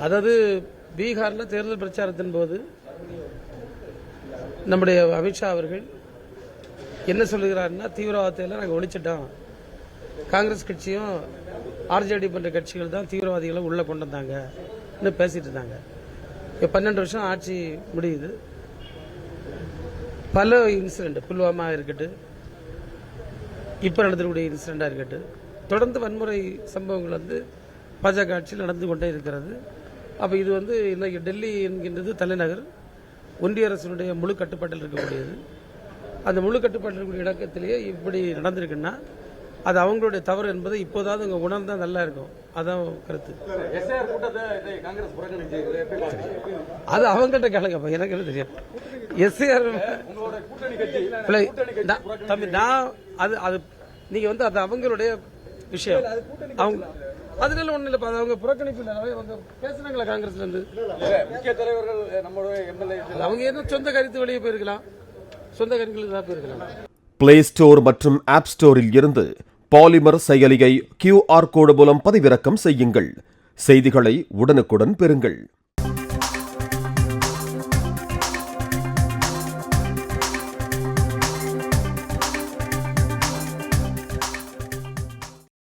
அதாவது பீகாரில் தேர்தல் பிரச்சாரத்தின் போது நம்முடைய அமித்ஷா அவர்கள் என்ன சொல்லுகிறாருன்னா, தீவிரவாதத்தை எல்லாம் நாங்கள் ஒழிச்சிட்டோம், காங்கிரஸ் கட்சியும் ஆர்ஜேடி போன்ற கட்சிகள் தான் தீவிரவாதிகளை உள்ளே கொண்டு வந்தாங்க பேசிட்டு இருந்தாங்க. இப்போ 12 வருஷம் ஆட்சி முடியுது. பல இன்சிடென்ட், புல்வாமா இருக்கட்டும், இப்போ நடந்தக்கூடிய இன்சிடெண்டாக இருக்கட்டும், தொடர்ந்து வன்முறை சம்பவங்கள் பாஜக ஆட்சியில் நடந்து கொண்டே இருக்கிறது. அப்போ இது இன்னைக்கு டெல்லி என்கின்றது தலைநகர், ஒன்றிய அரசினுடைய முழு கட்டுப்பாட்டில் இருக்கக்கூடியது. அந்த முழு கட்டுப்பாட்டில் இருக்கக்கூடிய இடத்திலேயே இப்படி நடந்திருக்குன்னா அது அவங்களுடைய தவறு என்பதை இப்போதாவது அவங்க உணர்ந்தா நல்லா இருக்கும். அதான் கருத்து. அது அவங்ககிட்ட கேளுங்கப்பா, எனக்கு என்ன தெரியும். எஸ்ஏஆர் தம்பி, நான் அது நீங்க அது அவங்களுடைய விஷயம். அவங்க அதுல ஒண்ணு இல்லப்பா, அவங்க புறக்கணிப்பு இல்லை. அவங்க பேசுனாங்களா காங்கிரஸ்ல இருந்து முக்கிய தலைவர்கள், நம்மளுடைய எம்எல்ஏ, அவங்க என்ன சொந்த கருத்து வெளியே போயிருக்கலாம், சொந்த கருத்துக்கள் தான் போயிருக்கலாம். பிளே ஸ்டோர் மற்றும் ஆப் ஸ்டோரில் இருந்து பாலிமர் செயலியை QR கோடு மூலம் பதிவிறக்கம் செய்யுங்கள். செய்திகளை உடனுக்குடன் பெறுங்கள்.